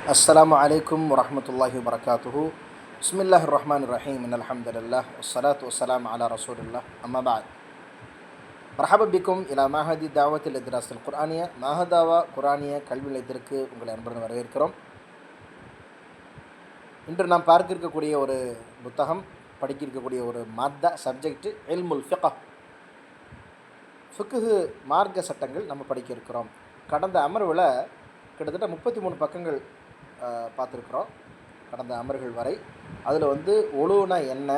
السلام عليكم ورحمة الله وبركاته. بسم الله الرحمن الرحيم. إن الحمد لله والصلاة والسلام على رسول الله. أما بعد، مرحبا بكم إلى معهد دعوة الدراسة القرآنية. மாஹதாவா குரானிய கல்வி நிலையத்திற்கு உங்களை அன்புடன் வரவேற்கிறோம். இன்று நாம் பார்க்க இருக்கக்கூடிய ஒரு புத்தகம், படிக்க இருக்கக்கூடிய ஒரு சப்ஜெக்ட் இல்முல் ஃபிக்ஹ். ஃபிக்ஹ் மார்க்க சட்டங்கள் நம்ம படிக்க இருக்கிறோம். கடந்த அமர்வில் கிட்டத்தட்ட 33 பக்கங்கள் பார்த்துருக்குறோம், கடந்த அமர்கள் வரை. அதில் ஒலுனா என்ன,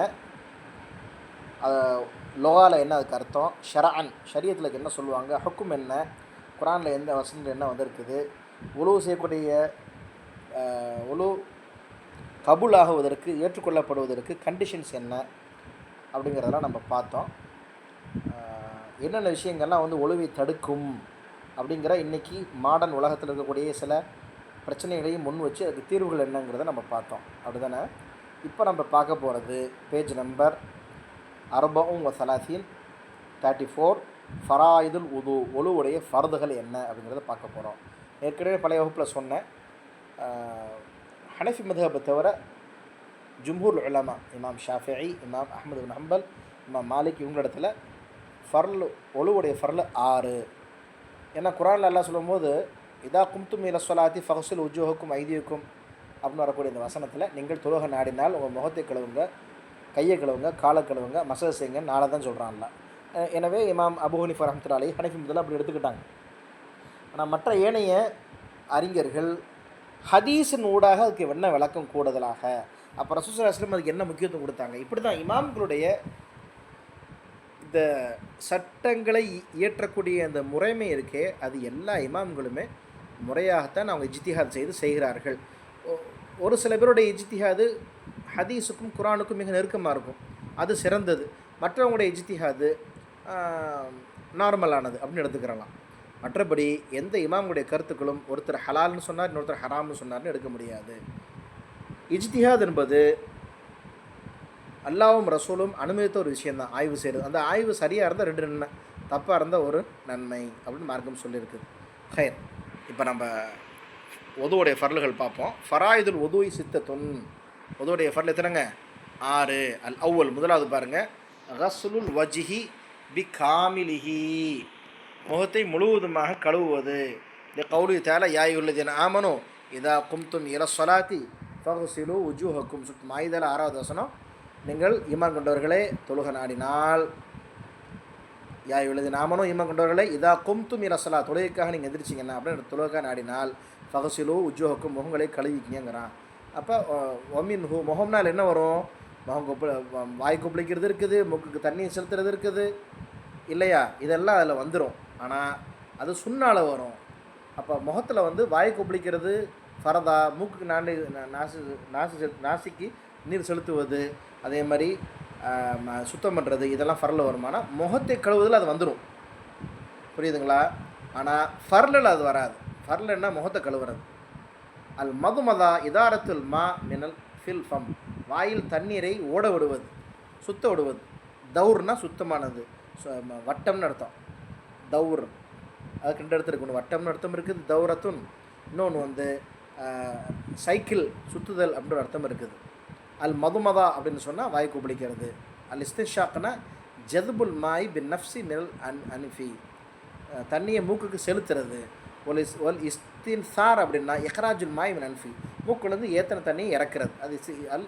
லோகாவில் என்ன, அதுக்கு அர்த்தம், ஷரியத்தில் என்ன சொல்லுவாங்க, ஹுக்கும் என்ன, குரானில் எந்த வசனங்கள் என்ன வந்திருக்குது, உழவு செய்யக்கூடிய உழு கபூல் ஆகுவதற்கு, ஏற்றுக்கொள்ளப்படுவதற்கு கண்டிஷன்ஸ் என்ன அப்படிங்கிறதெல்லாம் நம்ம பார்த்தோம். என்னென்ன விஷயங்கள்லாம் உழவை தடுக்கும் அப்படிங்கிற இன்றைக்கி மாடர்ன் உலகத்தில் இருக்கக்கூடிய சில பிரச்சனைகளையும் முன் வச்சு அதுக்கு தீர்வுகள் என்னங்கிறத நம்ம பார்த்தோம். அப்படிதானே? இப்போ நம்ம பார்க்க போகிறது பேஜ் நம்பர் 34 ஃபராயிதுல் உது, ஒலுவுடைய ஃபர்துகள் என்ன அப்படிங்கிறத பார்க்க போகிறோம். ஏற்கனவே பழைய வகுப்பில் சொன்னேன், ஹனஃபி மதுஹபை தவிர ஜும்ஹூர் உலமா, இமாம் ஷாஃபிஈ, இமாம் அஹ்மது பின் ஹம்பல், இமாம் மாலிக், இவங்களிடத்தில் ஒலுவுடைய ஃபர்ல் 6. ஏன்னா குரானில் எல்லாம் சொல்லும்போது இதா கும்தும் இல சொலாத்தி ஃபஹசுல் உஜூஹுக்கும் ஐதியுக்கும் அப்படின்னு வரக்கூடிய இந்த வசனத்தில், நீங்கள் தொழுக நாடினால் உங்கள் முகத்தை கழுவுங்க, கையை கழுவுங்க, காலை கழுவுங்க, மசூத் செய்யுங்க, நாளை தான் சொல்கிறான்ல. எனவே இமாம் அபூ ஹனீஃபா ரஹ்மத்துல்லாஹி அலைஹி, ஹனஃபி மதுஹப் அப்படி எடுத்துக்கிட்டாங்க. ஆனால் மற்ற ஏனைய அறிஞர்கள் ஹதீஸின் ஊடாக அதுக்கு என்ன விளக்கம் கூடுதலாக, அப்போ ரசூலுல்லாஹி ஸல்லல்லாஹு அலைஹி வஸல்லம் அதுக்கு என்ன முக்கியத்துவம் கொடுத்தாங்க, இப்படி தான் இமாம்களுடைய இந்த சட்டங்களை இயற்றக்கூடிய அந்த முறைமை இருக்கே, அது எல்லா இமாம்களுமே முறையாகத்தான் அவங்க இஜ்திஹாத் செய்கிறார்கள். ஒரு சில பேருடைய இஜ்திஹாது ஹதீஸுக்கும் குரானுக்கும் மிக நெருக்கமாக இருக்கும், அது சிறந்தது. மற்றவங்களுடைய இஜ்திஹாது நார்மலானது அப்படின்னு எடுத்துக்கிறலாம். மற்றபடி எந்த இமாமுடைய கருத்துக்களும் ஒருத்தர் ஹலால்னு சொன்னார், இன்னொருத்தர் ஹராம்னு சொன்னார்னு எடுக்க முடியாது. இஜ்திஹாத் என்பது அல்லாவும் ரசூலும் அனுமதித்த ஒரு விஷயந்தான், ஆய்வு செய்கிறது. அந்த ஆய்வு சரியாக இருந்தால் 2 நன்மை, தப்பாக இருந்தால் 1 நன்மை அப்படின்னு மார்க்கம் சொல்லியிருக்குது. ஹைர், இப்போ நம்ம ஒதுவுடைய ஃபர்லுகள் பார்ப்போம். ஃபராயிதுல் ஒதுவை சித்தத்துன், ஒதுவுடைய ஃபர்ல் எத்தனைங்க? 6. அல் அவ்வல், முதலாவது பாருங்கள், கஸ்லுல் வஜ்ஹி பி காமிலிஹி, முகத்தை முழுவதுமாக கழுவுவது. இந்த கௌலி தஆலா யா அய்யுஹல்லதீன ஆமனூ இதா கும்தும் இல ஸலாத்தி ஃபக்ஸிலு உஜூஹக்கும். மாயிதால 6வது வசனம், நீங்கள் ஈமான் கொண்டவர்களே தொழுக நாடினால், யா அய்யுஹல்லதீன ஆமனூ ஈமான் கொண்டவர்களே இதா கும்தும் இல ஸலாத், தொழுகைக்காக நீங்கள் எந்திரிச்சிங்கன்னா அப்படின்னு தொழுகை நாடினால், ஃபக்ஸிலு உஜூஹக்கும், முகங்களை கழுவிக்கிங்கிறான். அப்போ ஒமின்ஹு, முகம்னால் என்ன வரும்? வாய் கொப்பளிக்கிறது இருக்குது, மூக்குக்கு தண்ணி செலுத்துறது இருக்குது இல்லையா, இதெல்லாம் அதில் வந்துடும். ஆனால் அது சுண்ணால் வரும். அப்போ முகத்தில் வாய் கொப்பளிக்கிறது ஃபரதா, மூக்குக்கு நாசிக்கு நீர் செலுத்துவது, அதே மாதிரி சுத்தம் பண்ணுறது, இதெல்லாம் ஃபர்ல வருமானா முகத்தை கழுவுவதில் அது வந்துடும். புரியுதுங்களா? ஆனால் ஃபர்லில் அது வராது. ஃபர்லன்னா முகத்தை கழுவுறது. அல் மதுமதா இதாரத்துல் மா மினல் ஃபில் ஃபம், வாயில் தண்ணீரை ஓட விடுவது, சுத்த விடுவது. தௌர்னா சுத்தமானது, வட்டம்னு அர்த்தம். தௌர் அதுக்கு 2 இடத்துல இருக்கணும். வட்டம்னு அர்த்தம் இருக்குது, தௌரத்துன் இன்னொன்று சைக்கிள் சுற்றுதல் அப்படின்ற அர்த்தம் இருக்குது. அல் மதுமதா அப்படின்னு சொன்னால் வாய் குபிளிக்கிறது. அல் இஸ்தின்ஷாக்னா ஜதுபுல் மாய் பின் நஃப்சி மினல் அனிஃபி, தண்ணியை மூக்குக்கு செலுத்துறது. ஒல் இஸ்தின்சார் அப்படின்னா இஹ்ராஜுல் மாய் மின் அன்ஃபி, மூக்குலேருந்து ஏத்தனை தண்ணியை இறக்குறது, அது அல்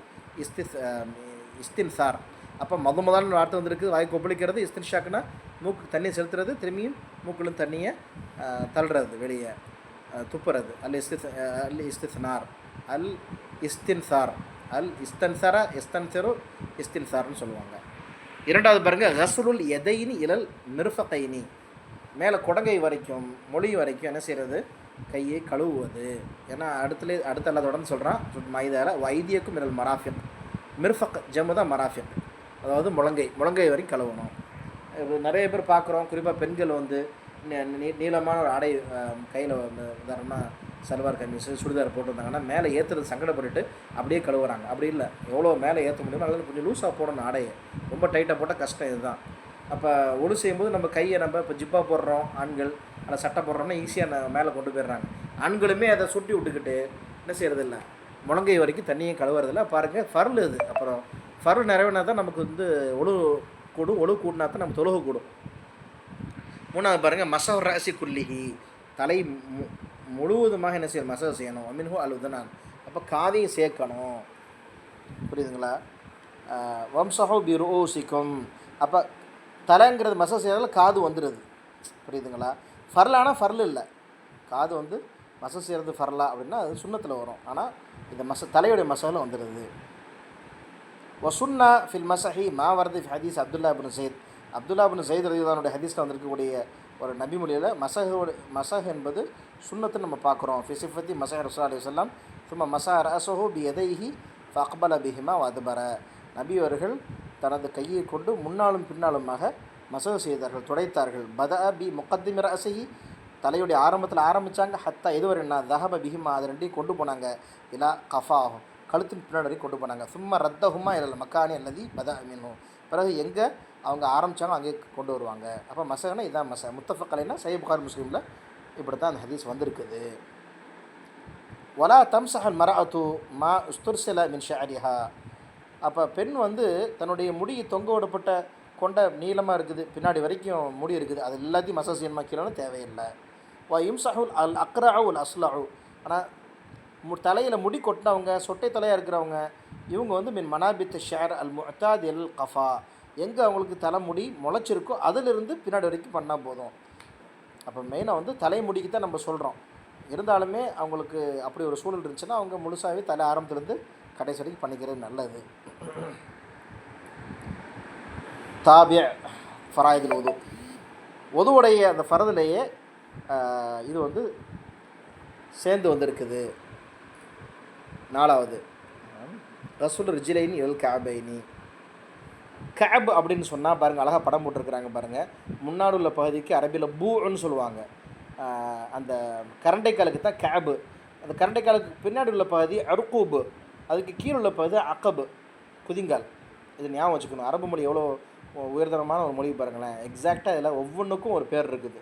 இஸ்தின்சார். அப்போ மதுமதான்னு வார்த்தை வந்திருக்கு, வாய் கொப்பளிக்கிறது. இஸ்தின்ஷாக்னா மூக்கு தண்ணியை செலுத்துறது, திரும்பியும் மூக்குலேருந்து தண்ணியை தள்ளுறது, வெளியே துப்புறது. அல் இஸ்தின்சார், அல் இஸ்தின்சார், அல் இஸ்தன்சர இஸ்தன்சரு இஸ்தின்சார்னு சொல்லுவாங்க. 2வது பாருங்கள், கஸ்லுல் எதைனி இலல் மிர்ஃபகைனி, மேலே குடங்கை வரைக்கும் மொழி வரைக்கும் என்ன செய்கிறது? கையை கழுவுவது. ஏன்னா அடுத்த எல்லாத்தோடன்னு சொல்கிறான் மைதால வைத்தியக்கும் மிரல் மராஃபிக், மிர்ஃபக் ஜம்மு தான் மராஃபிக், அதாவது முழங்கை வரைக்கும் கழுவணும். நிறைய பேர் பார்க்குறோம், குறிப்பாக பெண்கள் நீளமான ஒரு ஆடை கையில் உதாரணமாக சல்வார் கமீஸ் சுடிதார் போட்டிருந்தாங்கன்னா மேலே ஏற்றுறது சங்கடப்பட்டுட்டு அப்படியே கழுவுறாங்க. அப்படி இல்லை, எவ்வளோ மேலே ஏற்ற முடியுமோ அதில் கொஞ்சம் லூஸாக போடணும் ஆடையை, ரொம்ப டைட்டாக போட்டால் கஷ்டம். இதுதான். அப்போ ஒழு செய்யும்போது நம்ம கையை இப்போ ஜிப்பா போடுறோம் ஆண்கள், அதில் சட்டை போடுறோம்னா ஈஸியாக மேலே கொண்டு போயிடுறாங்க. ஆண்களுமே அதை சுட்டி விட்டுக்கிட்டு என்ன செய்கிறதில்ல, முழங்கை வரைக்கும் தண்ணியும் கழுவுறதில்ல. பாருங்கள், ஃபர்ல் இது. அப்புறம் ஃபர்ல் நிறைவேனா தான் நமக்கு வந்து கூடும், ஒழு கூடினா தான் நம்ம தொழுகு கூடும். மூணாவது பாருங்கள், மசஹ் ராசி குல்லிஹி, தலை முழுவதுமாக என்ன செய்யணும், மசஹ் செய்யணும். அமின்ஹு அலுதனான், அப்போ காதையும் சேர்க்கணும். புரியுதுங்களா? வம்சஹு பிருஊசிக்கும், அப்போ தலைங்கிறது மசஹ் செய்யறதுல காது வந்துடுது. புரியுதுங்களா? ஃபர்லானா ஃபர்ல் இல்லை, காது வந்து மசஹ் செய்கிறது ஃபர்லா அப்படின்னா அது சுன்னத்தில் வரும். ஆனால் இந்த தலையுடைய மசஹில் வந்துடுது. வசுன்னா ஃபில் மசஹி மா வரது ஹதீஸ் அப்துல்லா இப்னு ஸைத், அப்துல்லா இப்னு ஸைத் ரலியல்லாஹு ஹதீஸில் வந்திருக்கக்கூடிய ஒரு நபி மொழியில் மசஹ் என்பது சுன்னத்துன்னு நம்ம பார்க்குறோம். ஃபிசிஃபத்தி மசஹ் ரசூலுல்லாஹி அலைஹி வஸல்லம் சும்மா மசஹ ரஸஹு பி யதைஹி ஃபஅக்பல பிஹிமா வஅத்பர, நபி அவர்கள் தனது கையை கொண்டு முன்னாலும் பின்னாலுமாக மசஹ் செய்தார்கள், துடைத்தார்கள். பதஅ பி முகத்திமி ரஸஹி, தலையுடைய ஆரம்பத்தில் ஆரம்பித்தாங்க. ஹத்தா எதுவரை என்ன தஹப பிஹிமா, அது ரெண்டையும் கொண்டு போனாங்க. இலா கஃபாஹும், கழுத்தின் பின்னாடி வரைக்கும் கொண்டு போனாங்க. சும்மா ரத்தஹுமா இலல் மக்கானி அல்லதி பதஅ மின்ஹு, பிறகு எங்கே அவங்க ஆரம்பித்தாங்க அங்கே கொண்டு வருவாங்க. அப்போ மசஹ்னா இதான் மசஹ். முத்தஃபக் அலைஹி சஹீஹ் புகாரி முஸ்லீமில் இப்படி தான் அந்த ஹதீஸ் வந்திருக்குது. வலா தம்சஹல் மரஅத்து மா உஸ்துர்சில மின் ஷஅரிஹா, அப்போ பெண் வந்து தன்னுடைய முடி தொங்க விடப்பட்ட கொண்ட நீளமாக இருக்குது, பின்னாடி வரைக்கும் முடி இருக்குது, அது எல்லாத்தையும் மசஹ் செய்யணுமா கீழே தேவையில்லை. வ இம்சஹுல் அல் அக்ரஅ உல் அஸ்லஉ, ஆனால் தலையில் முடி கொட்டினவங்க, சொட்டை தலையாக இருக்கிறவங்க, இவங்க வந்து மின் மனாபித் ஷேர் அல் முஅத்தாத் எல் கஃபா, எங்கே அவங்களுக்கு தலைமுடி முளைச்சிருக்கோ அதிலிருந்து பின்னாடி வரைக்கும் பண்ணால் போதும். அப்போ மெயினாக வந்து தலைமுடிக்கு தான் நம்ம சொல்கிறோம். இருந்தாலுமே அவங்களுக்கு அப்படி ஒரு சூழல் இருந்துச்சுன்னா அவங்க முழுசாகவே தலை ஆரம்பத்துலேருந்து கடைசி வரைக்கும் பண்ணிக்கிறது நல்லது. தாபிய ஃபராயிதுல் உது, உதுவுடைய அந்த ஃபரதுலேயே இது வந்து சேர்ந்து வந்திருக்குது. நாலாவது ரசூல் ரிஜிலைனி எல் காபைனி, கேப் அப்படின்னு சொன்னால் பாருங்கள், அழகாக படம் போட்டிருக்கிறாங்க பாருங்கள். முன்னாடி உள்ள பகுதிக்கு அரபியில் பூன்னு சொல்லுவாங்க, அந்த கரண்டைக்காலுக்கு தான் கேபு. அந்த கரண்டைக்காலுக்கு பின்னாடி உள்ள பகுதி அருக்கூபு, அதுக்கு கீழே உள்ள பகுதி அக்கபு, குதிங்கால். இது ஞாபகம் வச்சுக்கணும். அரபு மொழி எவ்வளோ உயர்தரமான ஒரு மொழி பாருங்களேன். எக்ஸாக்டாக இதில் ஒவ்வொன்றுக்கும் ஒரு பேர் இருக்குது.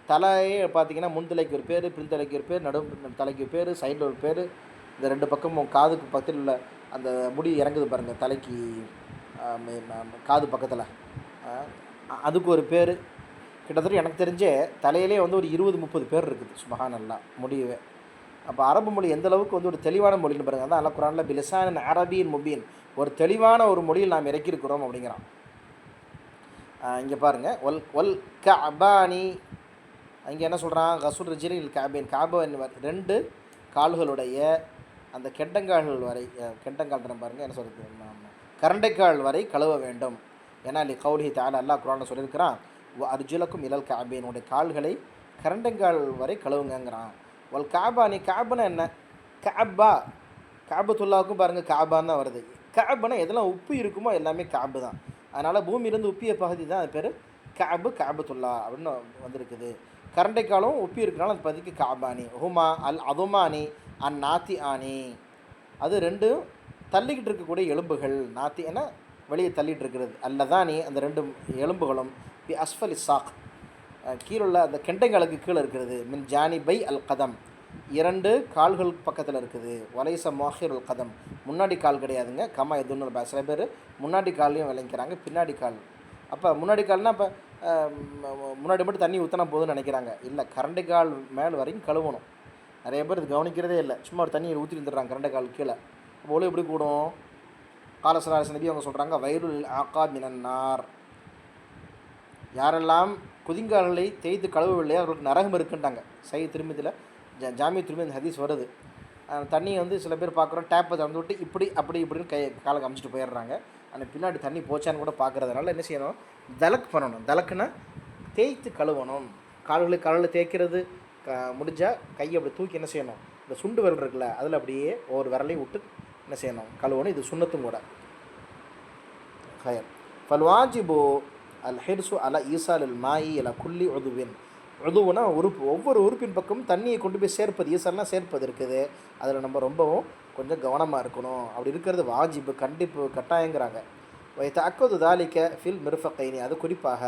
தலையே பார்த்தீங்கன்னா முன்தலைக்கு ஒரு பேர், பின்தலைக்கு ஒரு பேர், நடு தலைக்கு ஒரு பேர், சைடில் ஒரு பேர், இந்த ரெண்டு பக்கமும் காதுக்கு பக்கத்தில் உள்ள அந்த முடி இறங்குது பாருங்கள், தலைக்கு காது பக்கத்தில், அதுக்கு ஒரு பேர். கிட்டத்தட்ட எனக்கு தெரிஞ்சே தலையிலே வந்து ஒரு 20-30 பேர் இருக்குது. சுப்ஹானல்லாஹ் முடியவே. அப்போ அரபு மொழி எந்த அளவுக்கு வந்து ஒரு தெளிவான மொழின்னு பாருங்கள். அதான் அல்லாஹ் குர்ஆனில் பிலிசானின் அரபியின் முபீன், ஒரு தெளிவான ஒரு மொழியில் நாம் இறக்கியிருக்கிறோம் அப்படிங்கிறான். இங்கே பாருங்கள், ஒல் கஅபானி, இங்கே என்ன சொல்கிறான், கசூல் ரிஜிலில் காபின், காபன் 2 கால்களுடைய அந்த கெண்டங்கால்கள் வரை, கெண்டங்கால் பாருங்கள் என்ன சொல்கிறது, கரண்டைக்கால் வரை கழுவ வேண்டும். ஏன்னா லி கௌலிஹி தஆலா, அல்லாஹ் குர்ஆனில் சொல்லியிருக்கிறான், அர்ஜுலக்கும் இலல் காபீன், உடைய கால்களை கரண்டைக்கால் வரை கழுவுங்கிறான். வல் காபானி, காபுனா என்ன, காபா, காபத்துல்லாவுக்கும் பாருங்கள் காபான்னு தான் வருது. காபுனா எதெல்லாம் உப்பு இருக்குமோ எல்லாமே காபு தான். அதனால் பூமியிலேருந்து உப்பிய பகுதி தான் அது பேர் காபு, காபத்துல்லா அப்படின்னு வந்திருக்குது. கரண்டைக்காலும் உப்பி இருக்கிறனால அந்த பகுதிக்கு காபானி. ஹுமா அல் அதுமானி அன் நாத்தி ஆனி, அது 2 தள்ளிக்கிட்டு இருக்கக்கூடிய எலும்புகள். நாத்தி என வெளியே தள்ளிகிட்டு இருக்கிறது. அல்லதானி, அந்த 2 எலும்புகளும் பி அஸ்ஃபலி சாக், கீழுள்ள அந்த கெண்டைங்களுக்கு கீழே இருக்கிறது. மின் ஜானிபை அல் கதம், 2 கால்கள் பக்கத்தில் இருக்குது. வலைச மோஹிர் அல் கதம், முன்னாடி கால் கிடையாதுங்க. கமா எதுன்னு சில பேர் முன்னாடி கால்லையும் விளங்கிறாங்க, பின்னாடி கால். அப்போ முன்னாடி கால்னால் இப்போ முன்னாடி மட்டும் தண்ணி ஊற்றினா போதும்னு நினைக்கிறாங்க. இல்லை, கரண்டை கால் மேல் வரைக்கும் கழுவணும். நிறைய பேர் இது கவனிக்கிறதே இல்லை. சும்மா ஒரு தண்ணியை ஊற்றி வந்துடுறாங்க கரண்டை கால் கீழே. அப்போ ஒளி எப்படி கூடும்? காலசராச நபி அவங்க சொல்கிறாங்க, வயலுல் ஆக்கா மினன்னார், யாரெல்லாம் குதிங்கால்களை தேய்த்து கழுவவில்லையோ அவர்களுக்கு நரகம் இருக்குன்ட்டாங்க. திரும்பத்தில் ஜாமிய திரும்பி ஹதீஸ் வருது. தண்ணியை வந்து சில பேர் பார்க்குறோம், டேப்பை திறந்து விட்டு இப்படி அப்படி இப்படின்னு காலை காமிச்சிட்டு போயிடுறாங்க. ஆனால் பின்னாடி தண்ணி போச்சான்னு கூட பார்க்குறதுனால என்ன செய்யணும், தலக் பண்ணணும். தலக்குன்னா தேய்த்து கழுவணும். காலில் தேய்க்கிறது முடிஞ்சால் கையை அப்படி தூக்கி என்ன செய்யணும், இந்த சுண்டு விரல் இருக்குல்ல அதில் அப்படியே ஒவ்வொரு விரலையும் விட்டு என்ன செய்யணும், கழுவணும். இது சுன்னத்தும் கூட. ஹயர் ஃபல்வாஜிபு அல் ஹிர்சு அல ஈசால் அல் மாயி அல குல்லி உதுவின், உதுவுனா உறுப்பு, ஒவ்வொரு உறுப்பின் பக்கமும் தண்ணியை கொண்டு போய் சேர்ப்பது, ஈசால்னால் சேர்ப்பது இருக்குது. அதில் நம்ம ரொம்பவும் கொஞ்சம் கவனமாக இருக்கணும். அப்படி இருக்கிறது வாஜிபு, கண்டிப்பு, கட்டாயங்கிறாங்க. வைத்தஅக்கது தாலிக்க ஃபில் மிர்ஃபக்கைனி, அது குறிப்பாக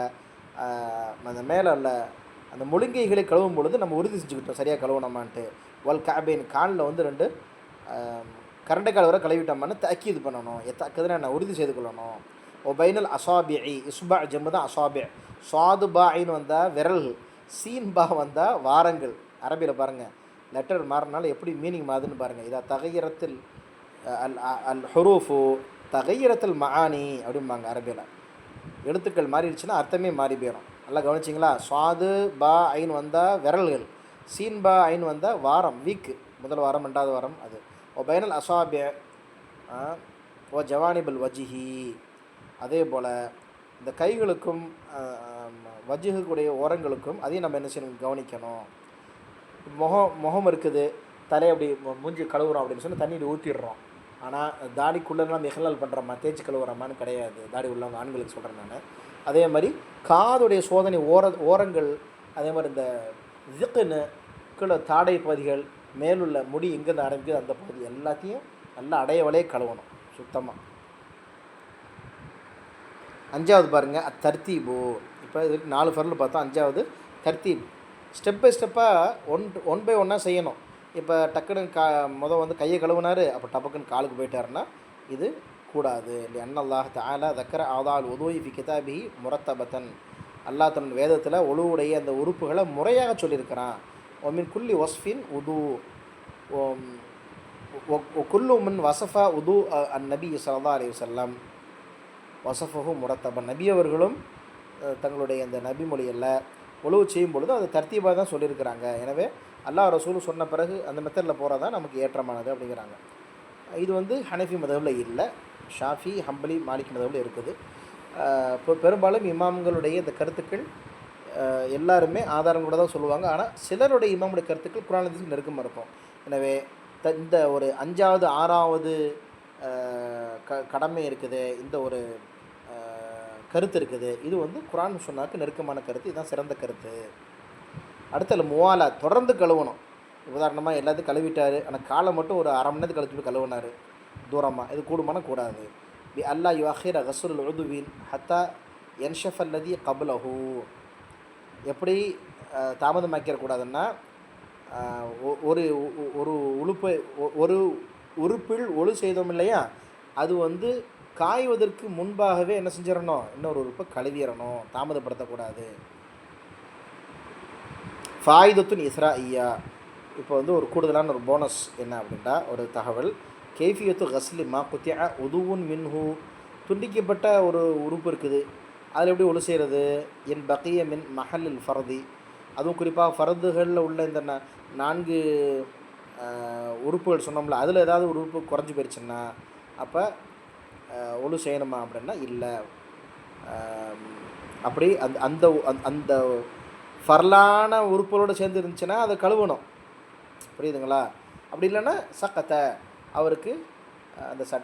அந்த மேலே உள்ள அந்த முழுங்கைகளை கழுவும் பொழுது நம்ம உறுதி செஞ்சுக்கிட்டோம் சரியாக கழுவணுமான்ட்டு. வல் காபைன், காலில் வந்து 2 கரண்டைக்கால் வரை கழுவிட்டோம்னா தக்கீது பண்ணணும். எத்தக்குதுன்னு என்ன உறுதி செய்து கொள்ளணும். ஒபைனல் அசாபிஐ, இஸ்பா ஜம்மு தான் அசாபி. சாது பாயின்னு வந்தால் விரல்கள், சீன் பா வந்தால் வாரங்கள். அரபியில் பாருங்கள் லெட்டர் மாறினால எப்படி மீனிங் மாறுதுன்னு பாருங்கள். இதா தகையரத்தில் அல் அல் ஹுரூஃபு தகையரத்தில் மஆனி அப்படிம்பாங்க அரபியில். எழுத்துக்கள் மாறிடுச்சுன்னா அர்த்தமே மாறி போயிடும். நல்லா கவனிச்சிங்களா? சுவாது பா ஐன் வந்தால் விரல்கள், சீன் பா ஐன் வந்தால் வாரம், வீக்கு, முதல் வாரம் ரெண்டாவது வாரம். அது ஒபைனல் அசாபிய ஓ ஜவானிபுல் வஜிஹி. அதே போல் இந்த கைகளுக்கும் வஜிஹுக்குடைய ஓரங்களுக்கும் அதையும் நம்ம என்ன செய்யணும், கவனிக்கணும். முகம் இருக்குது, தலையை அப்படி மூஞ்சி கழுவுறோம் அப்படின்னு சொல்லி தண்ணியில் ஊற்றிடுறோம். ஆனால் தாடிக்குள்ளெல்லாம் மிகலால் பண்ணுறோமா, தேய்ச்சி கழுவுறோமான்னு கிடையாது. தாடி உள்ளவங்க ஆண்களுக்கு சொல்கிறேன் நான். அதே மாதிரி காதுடைய சோதனை ஓரங்கள், அதே மாதிரி இந்த ஜிக்குன்னு கீழே தாடை பகுதிகள், மேலுள்ள முடி எங்கேருந்து ஆரம்பிக்குது அந்த பகுதி எல்லாத்தையும் நல்லா அடையவலையே கழுவணும் சுத்தமாக. அஞ்சாவது பாருங்கள் தர்த்தீபு. இப்போ இதுக்கு 4 ஃபர்ல் பார்த்தோம். அஞ்சாவது தர்த்தீப். ஸ்டெப் பை ஸ்டெப்பாக ஒன் பை ஒன்னாக செய்யணும். இப்போ டக்குன்னு வந்து கையை கழுவுனார், அப்போ டப்புக்குன்னு காலுக்கு போயிட்டாருன்னா இது கூடாது. அன்னல்லாஹ் தஆலா தக்கர ஆதால் உதவி ஃபி கிதாபி முரத்தபத்தன். அல்லாஹ் தன் வேதத்தில் ஒழுவுடைய அந்த உறுப்புகளை முறையாக சொல்லியிருக்கிறான். ஒமின் குல்லி வஸ்ஃபின் உது குல்லு மின் வசஃபா உது அன் நபி ஸல்லல்லாஹு அலைஹி வஸல்லம் வசஃபஹு முரத்தபன். நபி அவர்களும் தங்களுடைய அந்த நபி மொழியில் ஒழுவு செய்யும் பொழுது அது தர்த்தீபாக தான் சொல்லியிருக்கிறாங்க. எனவே அல்லாஹ் ரசூல் சொன்ன பிறகு அந்த மெத்தடில் போகிறது தான் நமக்கு ஏற்றமானது அப்படிங்கிறாங்க. இது வந்து ஹனஃபி மதஹ்பில் இல்லை, ஷாஃபி, ஹம்பலி, மாலிக் மதஹ்பில் இருக்குது. இப்போ பெரும்பாலும் இமாம்களுடைய இந்த கருத்துக்கள் எல்லாருமே ஆதாரம் கூட தான் சொல்லுவாங்க. ஆனால் சிலருடைய இமாமுடைய கருத்துக்கள் குர்ஆன் ஹதீஸுக்கு நெருக்கமாக இருக்கும். எனவே இந்த ஒரு 5வது 6வது கடமை இருக்குது, இந்த ஒரு கருத்து இருக்குது, இது வந்து குர்ஆன் சுன்னாக்கு நெருக்கமான கருத்து. இதுதான் சிறந்த கருத்து. அடுத்தது முவாலா, தொடர்ந்து கழுவணும். உதாரணமாக எல்லாத்தையும் கழுவிட்டார், ஆனால் காலை மட்டும் ஒரு அரை மணி நேரத்துக்கு கழிச்சுட்டு கழுவினார் தூரமாக, இது கூடுமான கூடாது. பி அல்லா யுஅஹிர கஸ்ருல் உதுவின் ஹத்தா என்ஷஃப் அல்லதி கபுலஹு. எப்படி தாமதமாக்கிடக்கூடாதுன்னா, ஒரு ஒரு உழுப்பை ஒரு உறுப்பில் ஒழு செய்தோம் இல்லையா, அது வந்து காய்வதற்கு முன்பாகவே என்ன செஞ்சிடணும், இன்னொரு உறுப்பை கழுவிடணும், தாமதப்படுத்தக்கூடாது. ஃபாயிதத்துன் இஸ்ராஇய்யா. இப்போ வந்து ஒரு கூடுதலான ஒரு போனஸ் என்ன அப்படின்ட்டா ஒரு தகவல். கேஃபியத்து கஸ்லி மா குத்தியா உதுவுன் மின்ஹு. துண்டிக்கப்பட்ட ஒரு உறுப்பு இருக்குது, அதில் எப்படி ஒழு செய்கிறது? என் பக்கிய மின் மஹல்லில் ஃபர்தி. அதுவும் குறிப்பாக ஃபர்துகளில் உள்ள இந்த 4 உறுப்புகள் சொன்னோம்ல, அதில் ஏதாவது ஒரு உறுப்பு குறைஞ்சி போயிடுச்சுன்னா அப்போ ஒழு செய்யணுமா அப்படின்னா இல்லை. அப்படி அந்த அந்த ஃபர்லான உறுப்புகளோடு சேர்ந்து இருந்துச்சுன்னா அதை கழுவணும். புரியுதுங்களா? அப்படி இல்லைன்னா சக்கத்தை அவருக்கு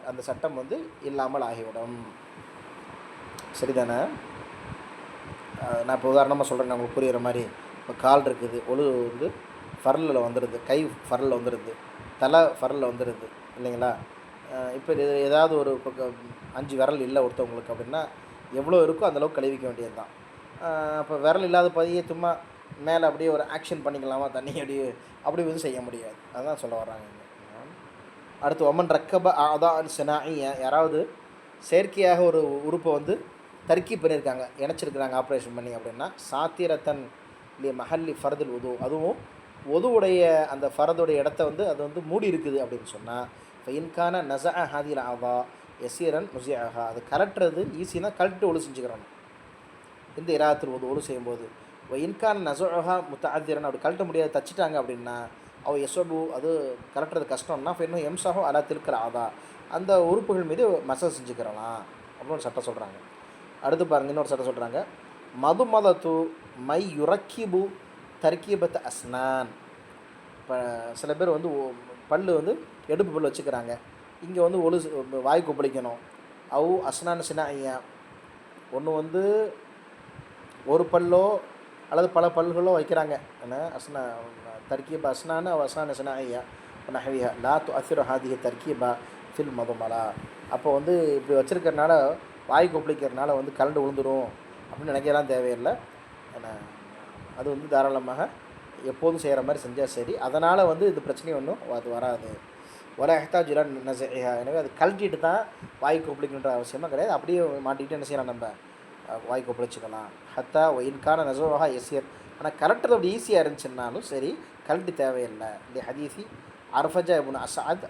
அந்த சட்டம் வந்து இல்லாமல் ஆகிவிடும். சரிதானே? நான் இப்போ உதாரணமாக சொல்கிறேன், உங்களுக்கு புரிகிற மாதிரி. இப்போ கால் இருக்குது, ஒழு வந்து ஃபர்லில் வந்துடுது, கை ஃபர்லில் வந்துடுது, தலை ஃபர்லில் வந்துடுது இல்லைங்களா? இப்போ இது ஏதாவது ஒரு 5 விரல் இல்லை ஒருத்தவங்களுக்கு அப்படின்னா எவ்வளோ இருக்கோ அந்தளவுக்கு கழுவிக்க வேண்டியது தான். அப்போ விரல் இல்லாத பதியை சும்மா மேலே அப்படியே ஒரு ஆக்ஷன் பண்ணிக்கலாமா, தண்ணி அப்படி வந்து செய்ய முடியாது. அதுதான் சொல்ல வர்றாங்க. அடுத்து ஒமன் ரக்கப அதான் சினாஇ. யாராவது செயற்கையாக ஒரு உறுப்பை வந்து தர்க்கி பண்ணியிருக்காங்க, இணைச்சிருக்கிறாங்க ஆப்ரேஷன் பண்ணி அப்படின்னா, சாத்திரத்தன் இல்லையே மஹல்லி ஃபர்துல் உது, அதுவும் உதுவுடைய அந்த ஃபரதுடைய இடத்த வந்து அது வந்து மூடி இருக்குது அப்படின்னு சொன்னால், இப்போ இன்கான நஸா ஹாதில் ஆவா எசீரன் முசியாகா. அது கலட்டுறது ஈஸினா கலட்டு ஒழு செஞ்சுக்கிறோம் இந்த இராத்தில் ஒழு செய்யும்போது. இன்கான நஸஹா முத்தஅத்திரன், அப்படி கலட்ட முடியாது, தச்சுட்டாங்க அப்படின்னா அவள் எசபு, அது கலட்டுறது கஷ்டம்னா இப்போ இன்னும் எம்சாஹோ அலா திருக்கிற ஆதா, அந்த உறுப்புகள் மீது மசாஜ் செஞ்சுக்கிறலாம் அப்படின்னு சட்டம் சொல்கிறாங்க. அடுத்து பாருங்கள், இன்னொரு சட்டம் சொல்கிறாங்க. மது மதத்து மை யுரக்கிபு தர்கீபத் அஸ்னான். இப்போ சில பேர் வந்து பல் வந்து எடுப்பு பல் வச்சுக்கிறாங்க, இங்கே வந்து வாய் கொப்பளிக்கணும். அவு அஸ்னான் சினாஇயா, ஒன்று வந்து ஒரு பல்லோ அல்லது பல பல்களோ வைக்கிறாங்க. ஏன்னா அஸ்னா தர்கீபா அஸ்னான்னு அவ அஸ்னான் சினாஇயா நஹவிஹா லா துஅஸ்ஸிரு ஹாதிஹி தர்கீபா ஃபில் மதுமலா. அப்போ வந்து இப்படி வச்சுருக்கிறனால வாய் கொப்பளிக்கிறனால வந்து கலண்டு விழுந்துடும் அப்படின்னு நினைக்கலாம் தேவையில்லை. ஏன்னா அது வந்து தாராளமாக எப்போதும் செய்கிற மாதிரி செஞ்சால் சரி. அதனால் வந்து இந்த பிரச்சனை ஒன்றும் அது வராது. ஒல ஹெஹ்தாஜ் இலா நஸஇஹா. எனவே அது கழட்டிட்டு தான் வாய் கொப்பளிக்கணுன்ற அவசியமாக கிடையாது. அப்படியே மாட்டிக்கிட்டு என்ன செய்யலாம், நம்ம வாய் கொப்பளிச்சிக்கலாம். ஹத்தா இன்கான நஸுஹா யஸீர். ஆனால் கலட்டுறது அப்படி ஈஸியாக இருந்துச்சுன்னாலும் சரி, கழட்டி தேவையில்லை. இந்த ஹதீஸி அர்ஃபஜா இப்னு அஸ்அத்,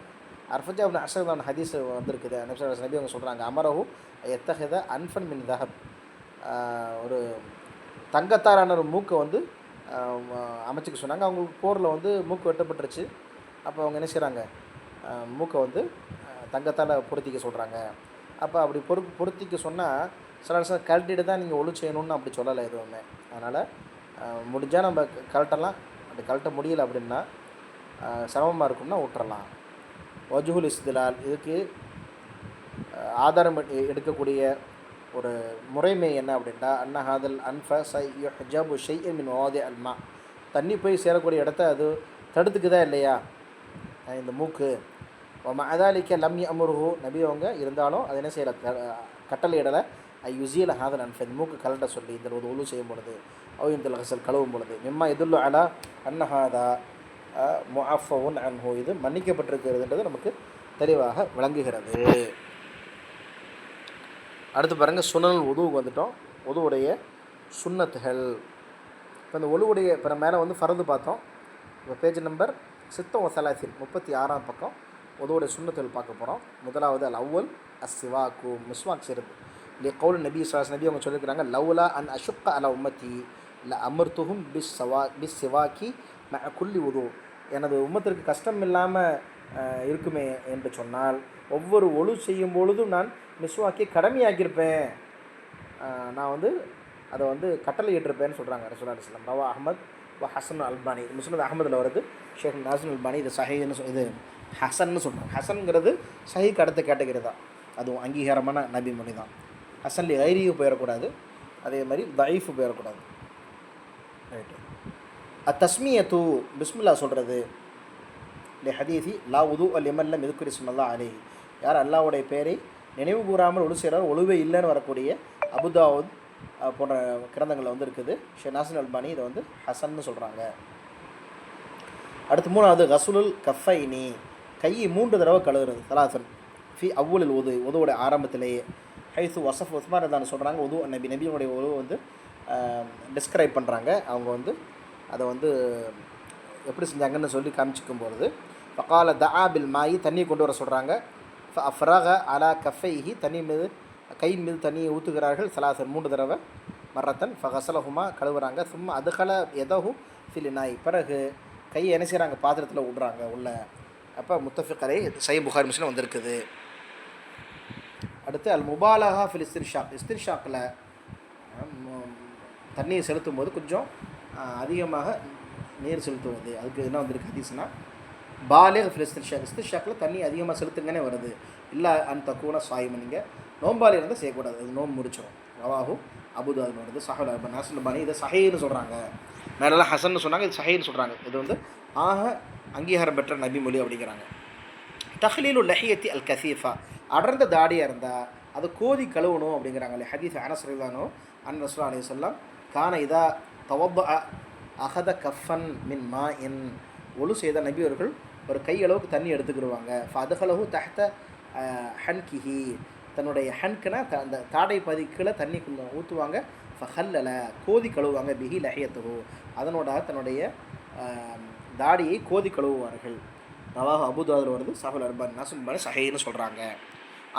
அர்ஃபஜா இப்னு அஸ்அத் ஹதீஸ் வந்திருக்குது. நபி அவங்க சொல்கிறாங்க, அமரஹு எத்தஹத அன்ஃபன் மின் தஹப். ஒரு தங்கத்தாலான ஒரு மூக்கை வந்து அமைச்சுக்க சொன்னாங்க. அவங்களுக்கு போரில் வந்து மூக்கு வெட்டப்பட்டுருச்சு. அப்போ அவங்க என்ன செய்கிறாங்க, மூக்கை வந்து தங்கத்தால் பொருத்திக்க சொல்கிறாங்க. அப்போ அப்படி பொருத்திக்க சொன்னால் சில விஷயம் கழட்டிட்டு தான் நீங்கள் ஒழு செய்யணும்னு அப்படி சொல்லலை எதுவுமே. அதனால் முடிஞ்சால் நம்ம கழட்டலாம். அப்படி கழட்ட முடியலை அப்படின்னா, சிரமமாக இருக்கும்னா விட்டுறலாம். வஜுஹுல் இஸ்திலால், இதுக்கு ஆதாரம் எடுக்கக்கூடிய ஒரு முறைமை என்ன அப்படின்ட்டா, அன்னஹாதல் அன்ஃப யுஹ்ஜபு ஷைஇன் மின் வாதி அல்மா. தண்ணி போய் சேரக்கூடிய இடத்த அது தடுத்துக்குதா இல்லையா இந்த மூக்கு. மஅதாலிக்க லம் யஅமுருஹு, நபி அவங்க இருந்தாலும் அது என்ன செய்யலை, கட்டளை இடலை. யுஸீல ஹாதல் அன்ஃப, இந்த மூக்கு கலட்ட சொல்லி இந்த ஒரு உலு செய்யும் பொழுது, இந்த ஹசல் கழுவும் பொழுது. மிம்மா இதுல்லு அலா அன்னஹாதா முஅஃபவுன் அன்ஹு, இது மன்னிக்கப்பட்டிருக்கிறதுன்றது நமக்கு தெளிவாக விளங்குகிறது. அடுத்து பாருங்கள், சுனல் உதுவுக்கு வந்துட்டோம். உதுவுடைய சுன்னத்துகள். இப்போ இந்த ஒழுவுடைய இப்போ நம்ம மேலே வந்து ஃபர்து பார்த்தோம். இப்போ பேஜ் நம்பர் 36 36ஆம் பக்கம் உதுவுடைய சுன்னத்துகள் பார்க்க போகிறோம். முதலாவது அல் அவ்வல் அஸ்ஸிவாக்கு, மிஸ்வாக் செய்கிறது. இல்லையா கவுல் நபி ஸல்லல்லாஹு நபி அவங்க சொல்லியிருக்கிறாங்க, லவ்லா அன் அஷுக்க அல உம்மத்தி ல அமர்த்துஹும் பிஸ் சிவாக்கி ம குல்லி உது. எனது உம்மத்திற்கு கஷ்டம் இல்லாமல் இருக்குமே என்று சொன்னால், ஒவ்வொரு ஒழு செய்யும் பொழுதும் நான் மிஸ்வாக்கி கடமையாக்கியிருப்பேன், நான் வந்து அதை வந்து கட்டளை ஏற்றிருப்பேன்னு சொல்கிறாங்க ரசூலுல்லாஹி ஸல்லல்லாஹு அலைஹி வஸல்லம். ரவா அஹ்மத் வ ஹசன் அல்பானி, முஸ்னத் அஹ்மதில் வருது. ஷேக் நாசிர் அல்பானி இது சஹீன்னு இது ஹசன்னு சொல்கிறாங்க. ஹசன்கிறது சஹீக்கு அடுத்த கேட்டகரி தான். அதுவும் அங்கீகாரமான நபி மொழி தான். ஹசன்லி ஐரியும் போயிடக்கூடாது, அதே மாதிரி தயீஃபு போயிடக்கூடாது. ரைட்டு. தஸ்மியத்து, பிஸ்மில்லா சொல்கிறது. இல்லை ஹதீஸி லா உது அல் எமல்லம் இதுக்குரி சுமல்லா அலேஹி, யார் அல்லாவுடைய பேரை நினைவு கூறாமல் ஒழு செய்கிறார் ஒழுவே இல்லைன்னு வரக்கூடிய அபுதாவுத் போன்ற கிரந்தங்களில் வந்து இருக்குது. ஷேக் நாசிர் அல்பானி இதை வந்து ஹசன்னு சொல்கிறாங்க. அடுத்து மூணாவது கசுலுல் கஃபைனி, கையை 3 தடவை கழுவுறது. தலாசன் ஃபி அவ்வளில் உது, உதுவோட ஆரம்பத்திலேயே. ஹைசு வசஃப் உஸ்மான் தான் சொல்கிறாங்க, உது நபியினுடைய உதுவை வந்து டிஸ்கிரைப் பண்ணுறாங்க. அவங்க வந்து அதை வந்து எப்படி செஞ்சாங்கன்னு சொல்லி காமிச்சிக்கும் பொழுது, ஃபகால தஆ பில் மாயி, தண்ணியை கொண்டு வர சொல்கிறாங்க. ஃபரக அலா கஃபைஹி, தண்ணி மீது கையின் மீது தண்ணியை ஊற்றுகிறார்கள். சலாசன் 3 தடவை. மரத்தன் ஃபகசலஹுமா, கழுவுறாங்க. சும்மா அதுகல எதஹு ஃபிலினாய், பிறகு கையை என்ன செய்கிறாங்க, பாத்திரத்தில் விட்றாங்க உள்ள. அப்போ முத்தஃபிக் அலை சஹீஹ் புகாரி முஸ்லிம் வந்திருக்குது. அடுத்து அல் முபாலஹா ஃபில் இஸ்தின்ஷாக், இஸ்தின்ஷாக்கில் தண்ணியை செலுத்தும் போது கொஞ்சம் அதிகமாக நீர் செலுத்துவது. அதுக்கு என்ன வந்திருக்கு ஹதீஸ்னா, பாலிக் ஃபில் இஸ்தின்ஷாக், இஸ்தின்ஷாக்கில் தண்ணி அதிகமாக செலுத்துங்கன்னே வருது. இல்லை அந்த கூன சாயம், நீங்கள் நோம்பாலி இருந்தால் செய்யக்கூடாது, அது நோம்பு முடிச்சிடும். ரவாஹு அபுதாவுத் வருது. சஹல் அல்பானி நாசிர் அல்பானி இதை சஹீன்னு சொல்கிறாங்க. மேலெல்லாம் ஹசன்னு சொன்னாங்க, இது சஹீன்னு சொல்கிறாங்க. இது வந்து ஆக அங்கீகாரம் பெற்ற நபி மொழி அப்படிங்கிறாங்க. தஹ்லீலு லஹியத்தி அல் கசீஃபா, அடர்ந்த தாடியாக இருந்தால் அதை கோதி கழுவணும் அப்படிங்கிறாங்க. ஹதீஸ் அனஸ் ரலியல்லாஹு அன் ரசூலுல்லாஹி அலைஹி வஸல்லம் கான இதா தவப்ப அகத கஃபன் மின் மா என், ஒழு செய்த நபி அவர்கள் ஒரு கையளவுக்கு தண்ணி எடுத்துக்கிடுவாங்க. ஃபதுஹலஹு தஹ்த ஹன்கிஹி, தன்னுடைய ஹன்குனா அந்த தாடை பதிக்குள்ள தண்ணி ஊற்றுவாங்க. ஃபஹல்லல, கோதி கழுவுவாங்க. பிஹி லஹியத்துஹு, அதனோட தன்னுடைய தாடியை கோதி கழுவுவார்கள். ரவாஹு அபுதாவுத் வருது. சஹல் அல்பானி நாசிர் அல்பானி சஹீஹ்னு சொல்கிறாங்க.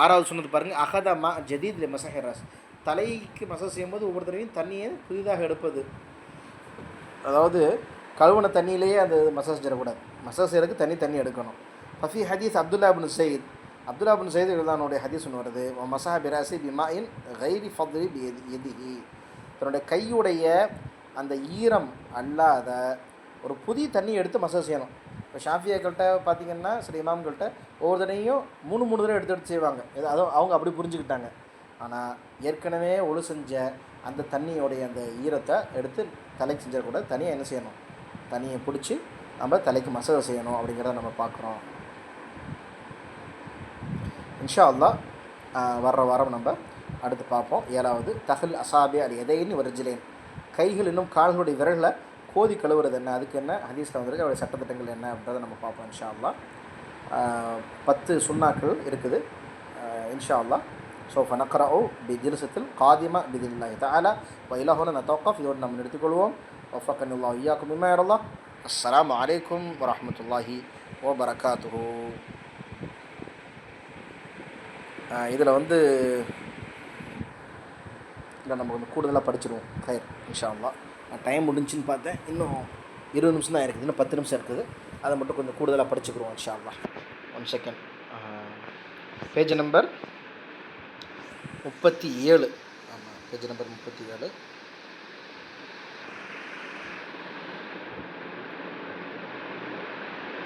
ஆறாவது சொன்னது பாருங்கள், அகதமா ஜதீத் லி மஸஹிராஸ், தலைக்கு மசாஜ் செய்யும்போது ஒவ்வொரு தடவையும் தண்ணியை புதிதாக எடுப்பது. அதாவது கழுவுன தண்ணியிலேயே அந்த மசாஜ் செய்யக்கூடாது, மசாஜ் செய்யறதுக்கு தண்ணி எடுக்கணும். ஃபஃபி ஹதீஸ் அப்துல்லா இப்னு ஸைத், அப்துல்லா இப்னு ஸைத் எழுதானுடைய ஹதீஸ் ஒன்று வருது. மஸஹ பிராஸி பிமாஇன் கைரி ஃபத்லி பியதிஹி, தன்னுடைய கையுடைய அந்த ஈரம் அல்லாத ஒரு புதிய தண்ணி எடுத்து மசாஜ் செய்யணும். இப்போ ஷாஃபியாக்கள்கிட்ட பார்த்திங்கன்னா சில இமாம்கள்கிட்ட ஒவ்வொரு தடவையும் 3 தடவை எடுத்து செய்வாங்க. அதுவும் அவங்க அப்படி புரிஞ்சுக்கிட்டாங்க. ஆனால் ஏற்கனவே ஒழு செஞ்ச அந்த தண்ணியோடைய அந்த ஈரத்தை எடுத்து தலைக்கு செஞ்சிடக்கூடாது, தனியாக என்ன செய்யணும், தண்ணியை பிடிச்சி நம்ம தலைக்கு மசாஜ் செய்யணும் அப்படிங்கிறத நம்ம பார்க்குறோம். இன்ஷா அல்லாஹ் வர்ற வாரம் நம்ம அடுத்து பார்ப்போம். 7வது தஹல் அசாபி அல் எதைன்னு வர்ஜிலேன், கைகள் இன்னும் கால்களுடைய விரல்களை கோதி கழுவுறது என்ன, அதுக்கு என்ன ஹதீஸில் வந்திருக்கு, அவருடைய சட்டத்திட்டங்கள் என்ன அப்படின்றத நம்ம பார்ப்போம் இன்ஷா அல்லாஹ். 10 சுன்னாக்கள் இருக்குது. இன்ஷா அல்லாஹ் சௌஃப நக்ரஉ பிஜில்சத்தில் காதிமா பிஇذنில்லாஹி தஆலா வ இலா ஹுனா நதவக்கஃப். இதோடு நம்ம நிறுத்திக்கொள்வோம். வஃபக்கனி அல்லாஹ் இய்யாக்கும் பிமா யர்லா. அஸ்ஸலாமு அலைக்கும் வரஹ்மத்துல்லாஹி வபரகாத்துஹு. இதில் வந்து இல்லை நம்ம கொஞ்சம் கூடுதலாக படிச்சிடுவோம். ஹைர் இன்ஷா அல்லாஹ். டைம் முடிஞ்சுன்னு பார்த்தேன், இன்னும் 20 நிமிஷம் தான் இருக்குது, இன்னும் 10 நிமிஷம் இருக்குது. அதை மட்டும் கொஞ்சம் கூடுதலாக படிச்சுக்கிறோம் இன்ஷா அல்லாஹ். 1 செகண்ட். Page number 37. ஆமாம், பேஜ் நம்பர் 37.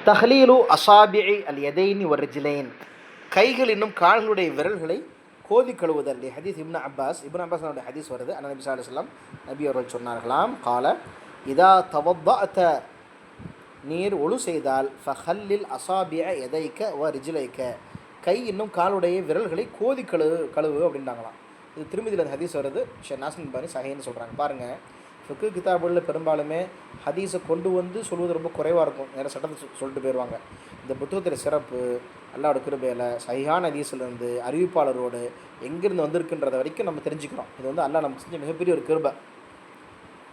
தஹ்லீலு அசாபிஇ அல் யதைனி வ ரிஜ்லைன். கைகள் இன்னும் கால்களுடைய விரல்களை கோதி கழுவுதல். ஹதீஸ் இப்னு அப்பாஸ் ஹதீஸ் வருது. அன்ன நபி ஸல்லல்லாஹு அலைஹி வஸல்லம் நபி அவர்கள் சொன்னார்களாம், கால இதா தவத்தஅத, நீர் ஒழு செய்தால், ஃபஹல்லில் அசாபிஅ யதைக வ ரிஜ்லைக, கை இன்னும் காலுடைய விரல்களை கோதி கழுவு அப்படின்றாங்களாம். இது திருமதியில் அந்த ஹதீஸ் வருது. ஷேக் நாசிர் அல்பானி சஹீஹ்னு சொல்கிறாங்க. பாருங்கள், ஃபிக்ஹ் கிதாபுகளில் பெரும்பாலுமே ஹதீஸை கொண்டு வந்து சொல்வது ரொம்ப குறைவாக இருக்கும். வேறு சட்டத்தை சொல்லிட்டு போயிடுவாங்க. இந்த புத்தகத்தில் சிறப்பு அல்லாஹ்வோட கிருபையில் சஹீஹான ஹதீஸ்லேருந்து அறிவிப்பாளரோடு எங்கேருந்து வந்திருக்குன்றத வரைக்கும் நம்ம தெரிஞ்சுக்கிறோம். இது வந்து அல்லாஹ் நமக்கு செஞ்ச மிகப்பெரிய ஒரு கிருபை.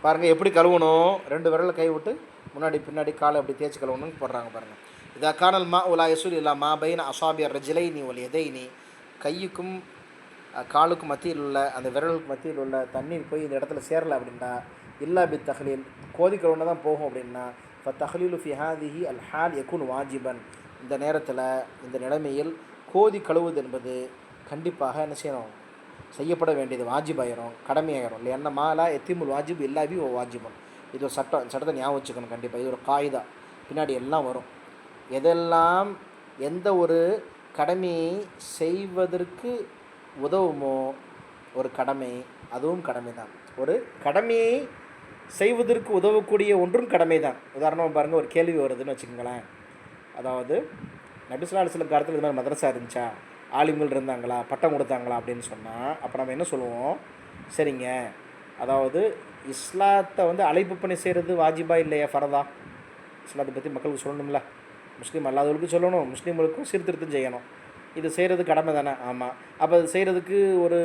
பாருங்கள், எப்படி கழுவணும், 2 விரலில் கை விட்டு முன்னாடி பின்னாடி காலை அப்படி தேய்ச்சி கழுவணும்னு போடுறாங்க. பாருங்கள், இதா கானல் மா உலா யசூல் இல்லா மா பைன அசாபிய ரஜிலைனி ஒல் எதைனி, கையுக்கும் காலுக்கும் மத்தியில் உள்ள அந்த விரலுக்கு மத்தியில் உள்ள தண்ணீர் போய் இந்த இடத்துல சேரலை அப்படின்னா, இல்லா பி தஹ்லீல், கோதி கழுவுனா தான் போகும் அப்படின்னா, ஃப தஹ்லீலு ஃபி ஹாதிஹி அல் ஹால் யகுன் வாஜிபன், இந்த நேரத்தில் இந்த நிலைமையில் கோதி கழுவுது என்பது கண்டிப்பாக என்ன செய்யணும், செய்யப்பட வேண்டியது, வாஜிபாயிரும், கடமையாயிரும். இல்லை என்ன மாலா எத்திமுல் வாஜிப் இல்லாபி ஓ வாஜிபன். இது ஒரு சட்டத்தை ஞாபகம் வச்சுக்கணும் கண்டிப்பாக. இது ஒரு காயிதா, பின்னாடி எல்லாம் வரும். எதெல்லாம் எந்த ஒரு கடமையை செய்வதற்கு உதவுமோ ஒரு கடமை, அதுவும் கடமை தான். ஒரு கடமையை செய்வதற்கு உதவக்கூடிய ஒன்றும் கடமை தான். உதாரணமாக பாருங்கள், ஒரு கேள்வி வருதுன்னு வச்சுக்கோங்களேன். அதாவது நபி ஸல்லல்லாஹு அலைஹி வஸல்லம் காலத்தில் இது மாதிரி மதரசா இருந்துச்சா, ஆலிம்கள் இருந்தாங்களா, பட்டம் கொடுத்தாங்களா அப்படின்னு சொன்னால், அப்போ நம்ம என்ன சொல்லுவோம், சரிங்க, அதாவது இஸ்லாத்தை வந்து அழைப்பு பண்ணி செய்கிறது வாஜிபா இல்லையா, ஃபரதா? இஸ்லாத்தை பற்றி மக்களுக்கு சொல்லணும்ல, முஸ்லீம் அல்லாதவர்களுக்கு சொல்லணும், முஸ்லீம்களுக்கும் சீர்திருத்தம் செய்யணும். இது செய்கிறது கடமை தானே? ஆமாம். அப்போ அது செய்கிறதுக்கு ஒரு